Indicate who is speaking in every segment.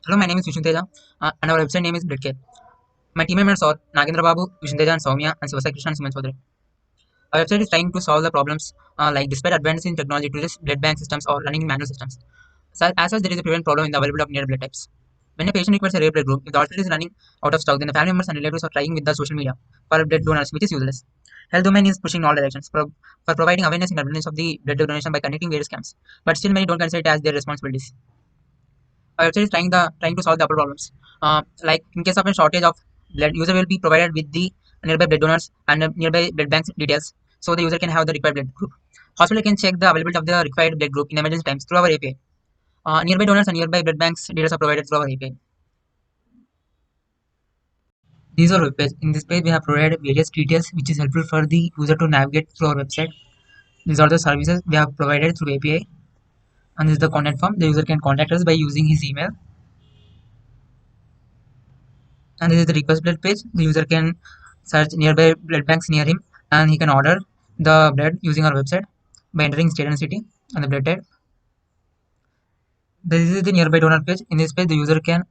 Speaker 1: Hello, my name is Vishnu Teja, and our website name is Bloodcare. My team members are Nagendra Babu, Vishnu Teja, and Soumya, and Sivasai Krishna and Suman Chaudhary. Our website is trying to solve the problems like despite advances in technology, today's blood bank systems are running in manual systems. So, as such, there is a prevalent problem in the availability of near blood types. When a patient requires a rare blood group, if the hospital is running out of stock, then the family members and relatives are trying with the social media for blood donors, which is useless. Health domain is pushing in all directions for providing awareness and awareness of the blood donation by conducting various camps, but still many don't consider it as their responsibilities. Our website is trying to solve the upper problems. Like in case of a shortage of blood, user will be provided with the nearby blood donors and nearby blood banks details, so the user can have the required blood group. Hospital can check the availability of the required blood group in emergency times through our API. Nearby donors and nearby blood banks details are provided through our API. These are web page. In this page, we have provided various details which is helpful for the user to navigate through our website. These are the services we have provided through API, and this is the contact form. The user can contact us by using his email. And this is the request blood page. The user can search nearby blood banks near him, and he can order the blood using our website by entering state and city and the blood type. This is the nearby donor page. In this page, the user can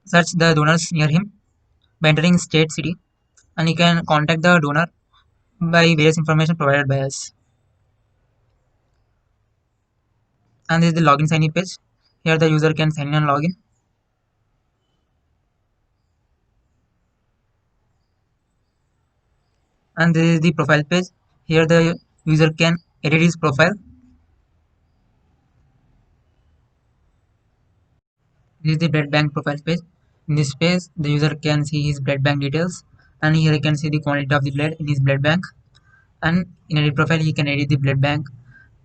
Speaker 1: search the donors near him by entering state, city, and he can contact the donor by various information provided by us. And this is the login sign in page. Here the user can sign in and login. And this is the profile page. Here the user can edit his profile. This is the blood bank profile page. In this page, the user can see his blood bank details, and here he can see the quantity of the blood in his blood bank. And in edit profile, he can edit the blood bank,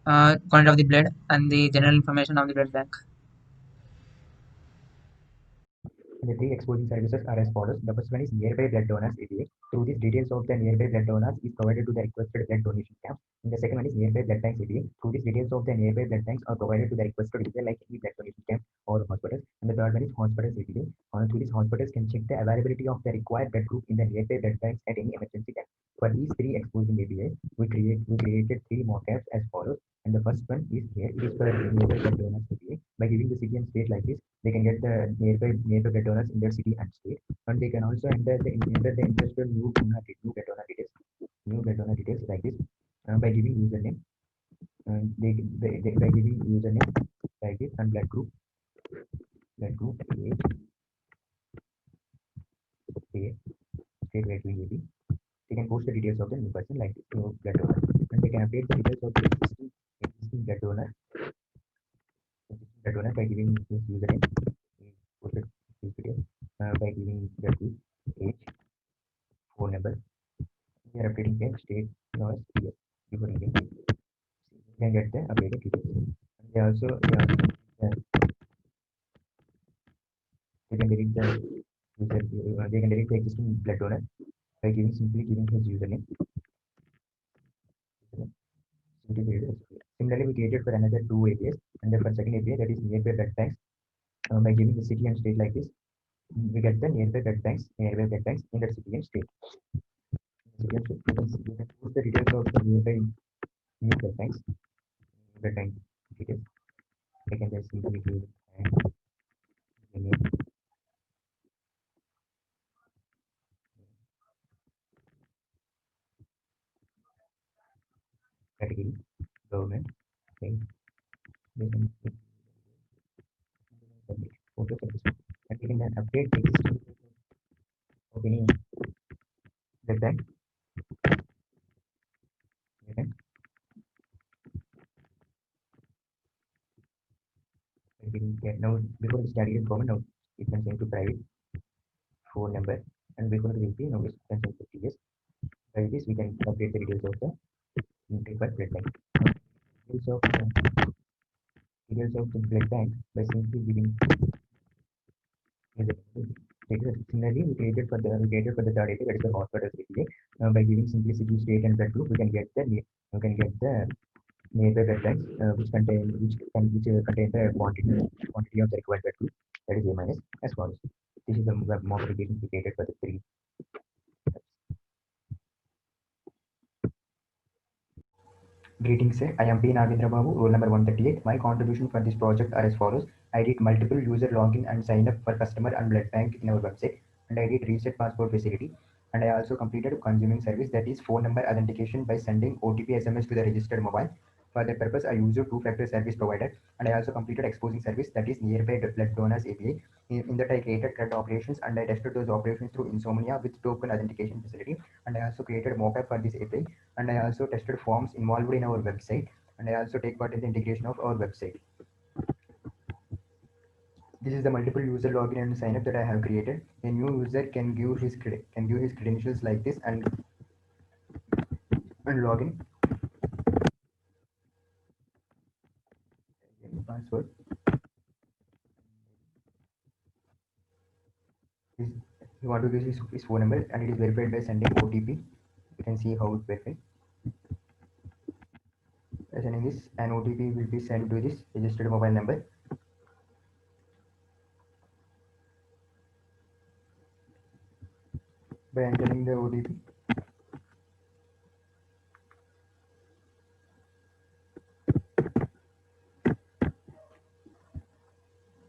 Speaker 1: quantity of the blood, and the general information of the blood bank.
Speaker 2: The three exposing services are as follows. The first one is nearby blood donors API. Through this, details of the nearby blood donors is provided to the requested blood donation camp. And the second one is nearby blood banks API. Through this, details of the nearby blood banks are provided to the requested user like any blood donation camp or hospitals. And the third one is hospitals API. Through this, hospitals can check the availability of the required blood group in the nearby blood banks at any emergency time. For these three exposing APIs, we created three mockups as follows. And the first one is here. It is for nearby blood donors API. By giving the city and state like this, they can get the nearby blood donors in their city and state, and they can also enter the interested new blood donor details like this by giving username. They by giving username like this and blood group age, state, state where doing AB. They can post the details of the new person like this to blood donor, and they can update the details of the existing blood donor by giving his username. He posted his video by giving blood group age, phone number. We are updating the state noise here before Indian. You can get the updated details. And they can delete the they can delete the existing blood donor by simply giving his username. Similarly, we created for another two APIs, and then for second API that is nearby blood banks by giving the city and state like this, we get the nearby blood banks in that city and state. You can put the details of the nearby new blood banks, blood bank details. I can just simply give the name, category, government, name, they can submit photos of this, and we can then update the existing of any blood bank. Okay. Now before we started government, now it can change to private phone number, and before the VP, now it can change to TS. By this, we can update the details of the required blood bank. Details of the blood bank by simply giving similarly we created for the third API, that is the hospital API. By giving simplicity state and blood group, we can get the nearby blood banks which contain the quantity of the required blood group, that is A minus as follows. This is the web mock application we created for the three. Greetings, sir. I am P. Nagendra Babu, roll number 138. My contribution for this project are as follows. I did multiple user login and sign up for customer and blood bank in our website, and I did reset passport facility. And I also completed consuming service, that is phone number authentication by sending OTP SMS to the registered mobile. For that purpose, I used a two-factor service provider, and I also completed exposing service, that is nearby blood donors API. In that, I created CRUD operations and I tested those operations through Insomnia with token authentication facility. And I also created mockup for this API, and I also tested forms involved in our website, and I also take part in the integration of our website. This is the multiple user login and sign up that I have created. A new user can give his credentials like this and login password. Is you want to give his phone number, and it is verified by sending OTP. You can see how it's verified. By sending this, an OTP will be sent to this registered mobile number. By entering the OTP,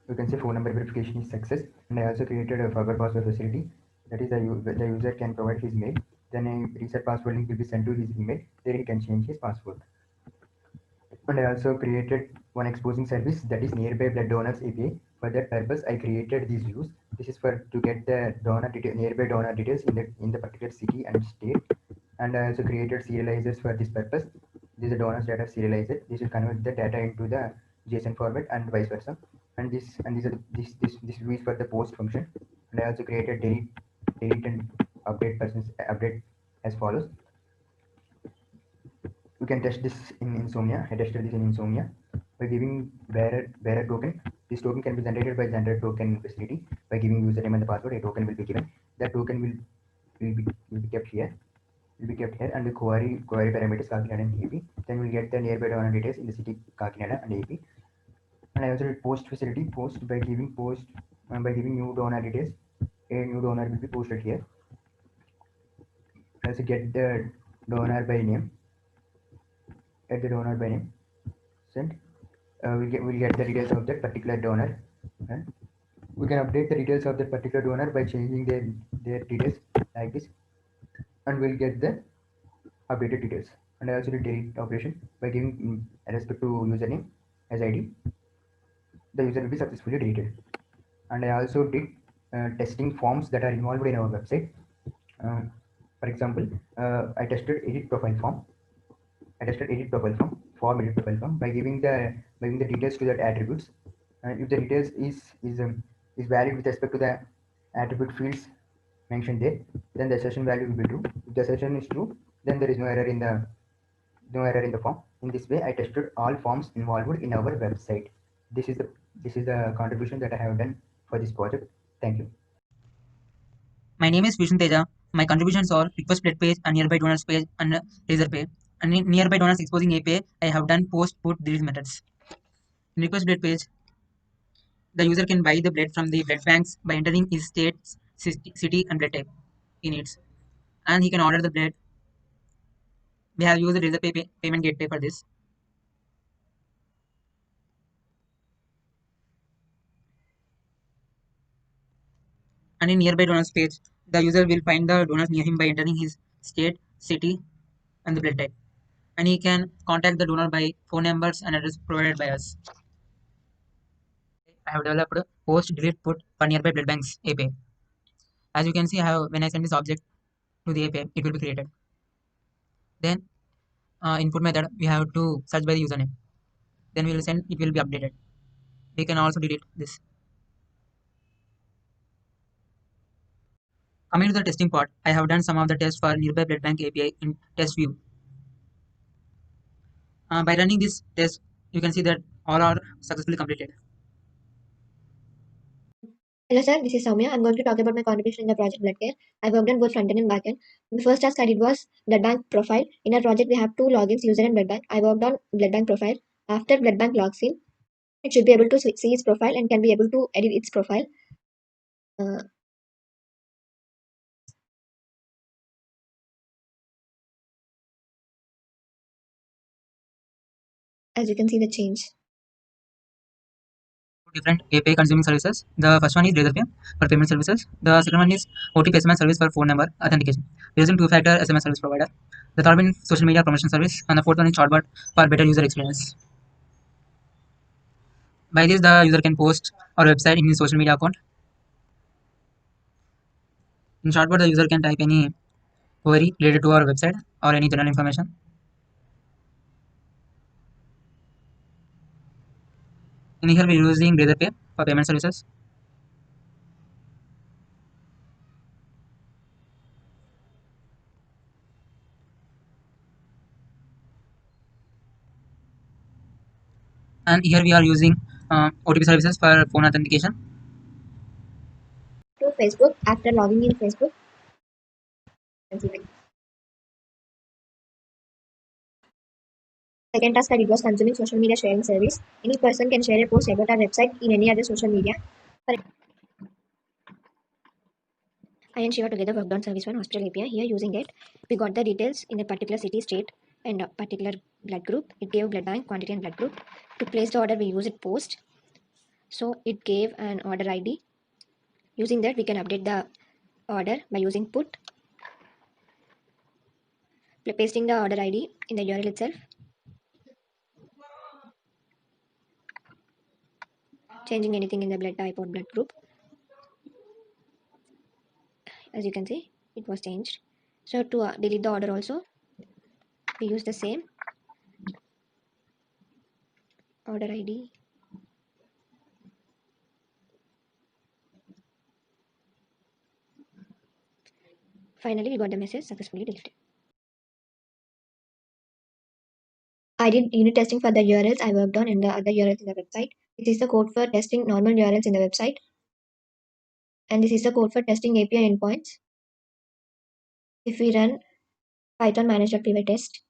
Speaker 2: you can say phone number verification is success. And I also created a forgot password facility, that is the user can provide his mail, then a reset password link will be sent to his email, there he can change his password. And I also created one exposing service, that is nearby blood donors API. For that purpose, I created these views. This is for to get the nearby donor details in the particular city and state. And I also created serializers for this purpose. This is a donors data serializer. This will convert the data into the JSON format and vice versa. And this view is for the post function. And I also created delete and update as follows. We can test this in Insomnia. I tested this in Insomnia by giving bearer token. This token can be generated by generate token facility. By giving username and the password, a token will be given. That token will be kept here. Will be kept here, and the query parameters Kakinada and AP. Then we'll get the nearby donor details in the city Kakinada and AP. And I also did post facility. By giving new donor details. A new donor will be posted here. I also get the donor by name. At the donor by name. Send. We'll get the details of that particular donor, and we can update the details of that particular donor by changing their details like this, and we'll get the updated details. And I also did delete operation by giving respect to username as ID. The user will be successfully deleted. And I also did testing forms that are involved in our website. For example, I tested edit profile form. I tested edit profile form edit profile form by giving the details to that attributes. If the details is valid with respect to the attribute fields mentioned there, then the session value will be true. If the session is true, then there is no error in the form. In this way, I tested all forms involved in our website. This is the contribution that I have done for this project. Thank you.
Speaker 1: My name is Vishnu Teja. My contributions are request split page and nearby donors page and laser page. And in nearby donors exposing API, I have done post, put, delete methods. In request blood page, the user can buy the blood from the blood banks by entering his state, city, and blood type he needs. And he can order the blood. We have used the laser payment gateway for this. And in nearby donors page, the user will find the donors near him by entering his state, city, and the blood type. And he can contact the donor by phone numbers and address provided by us. I have developed post delete put for nearby blood banks API. As you can see, when I send this object to the API, it will be created. Then input method, we have to search by the username. Then we will send, it will be updated. We can also delete this. Coming to the testing part, I have done some of the tests for nearby blood bank API in test view. By running this test, you can see that all are successfully completed.
Speaker 3: Hello sir, this is Soumya. I'm going to talk about my contribution in the project Blood Care. I worked on both front end and back end. The first task I did was blood bank profile. In our project, we have two logins, user and blood bank. I worked on blood bank profile. After blood bank logs in, it should be able to see its profile and can be able to edit its profile. Uh, as you can see the change.
Speaker 1: Different API consuming services. The first one is Razorpay for payment services. The second one is OTP SMS service for phone number authentication using two-factor SMS service provider. The third one is social media promotion service, and the fourth one is chatbot for better user experience. By this, the user can post our website in his social media account. In chatbot, the user can type any query related to our website or any general information. In here, we're using Razorpay for payment services. And here we are using OTP services for phone authentication.
Speaker 3: To Facebook, after logging in Facebook, second task I did was consuming social media sharing service. Any person can share a post about our website in any other social media. I and Shiva together worked on Service One Hospital API. Here, using it, we got the details in a particular city, state, and a particular blood group. It gave blood bank, quantity, and blood group. To place the order, we use it post. So it gave an order ID. Using that, we can update the order by using put. Pasting the order ID in the URL itself. Changing anything in the blood type or blood group. As you can see, it was changed. So to delete the order also, we use the same order ID. Finally, we got the message successfully deleted. I did unit testing for the URLs I worked on and the other URLs in the website. This is the code for testing normal URLs in the website. And this is the code for testing API endpoints. If we run Python manage.py test,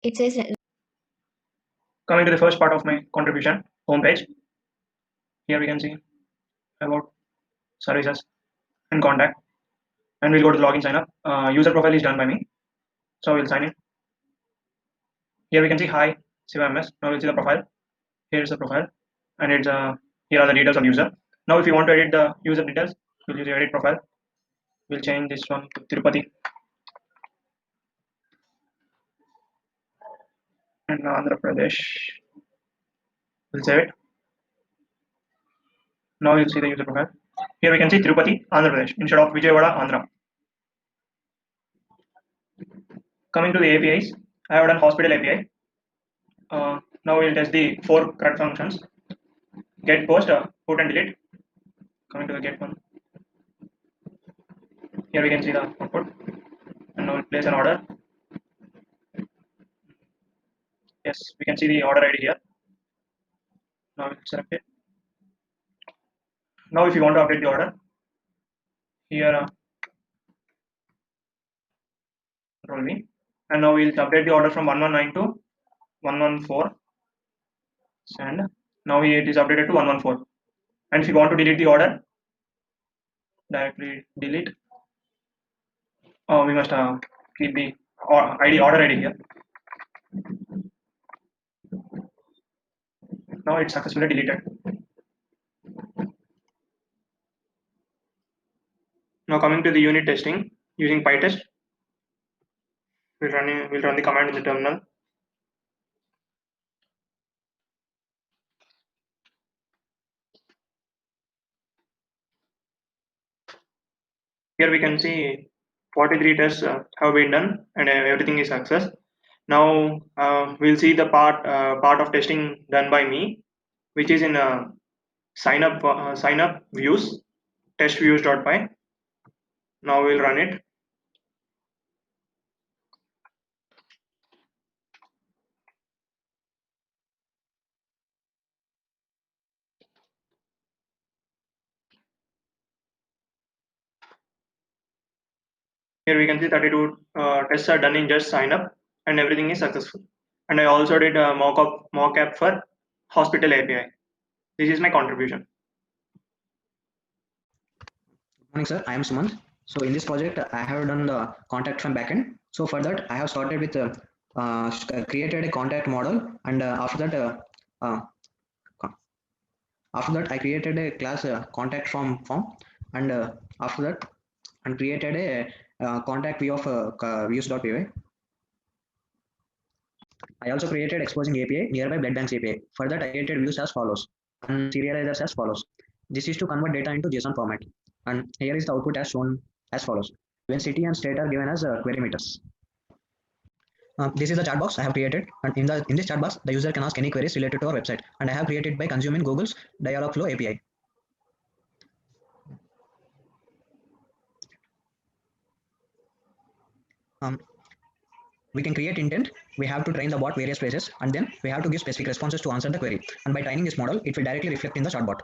Speaker 3: it says
Speaker 4: Coming to the first part of my contribution, homepage. Here we can see about services and contact. And we'll go to the login sign up. User profile is done by me. So we'll sign in. Here we can see hi Shiva MS. Now we'll see the profile. Here is the profile. And it's here are the details of user. Now if you want to edit the user details, we'll use the edit profile. We'll change this one to Tirupati. And Andhra Pradesh. We'll save it. Now you'll see the user profile. Here we can see Tirupati, Andhra Pradesh instead of Vijayawada, Andhra. Coming to the APIs, I have done hospital API. Now we'll test the 4 CRUD functions: get, post, put, and delete. Coming to the get one, here we can see the output, and now we'll place an order. Yes, we can see the order ID here. Now we'll select it. Now if you want to update the order, here control V, and now we'll update the order from 119 to 114, and now it is updated to 114. And if you want to delete the order, directly delete. We must keep the order ID here. Now it's successfully deleted. Now coming to the unit testing using PyTest, we'll run the command in the terminal. Here we can see 43 tests have been done and everything is success. Now we'll see the part of testing done by me, which is in sign up views, test views.py. Now we'll run it. Here we can see 32 tests are done in just sign up and everything is successful. And I also did a mock-up for hospital API. This is my contribution.
Speaker 2: Good morning, sir. I am Sumant. So in this project, I have done the contact from backend
Speaker 5: So for that, I have started with created a contact model, and uh, after that I created a class contact form, and after that and created a contact view of views.py. I also created exposing API nearby blood banks API. For that, I created views as follows and serializers as follows. This is to convert data into JSON format. And here is the output as shown as follows. When city and state are given as query meters. This is the chat box I have created, and in this chat box, the user can ask any queries related to our website, and I have created by consuming Google's Dialogflow API. We can create intent, we have to train the bot various places, and then we have to give specific responses to answer the query. And by training this model, it will directly reflect in the chatbot.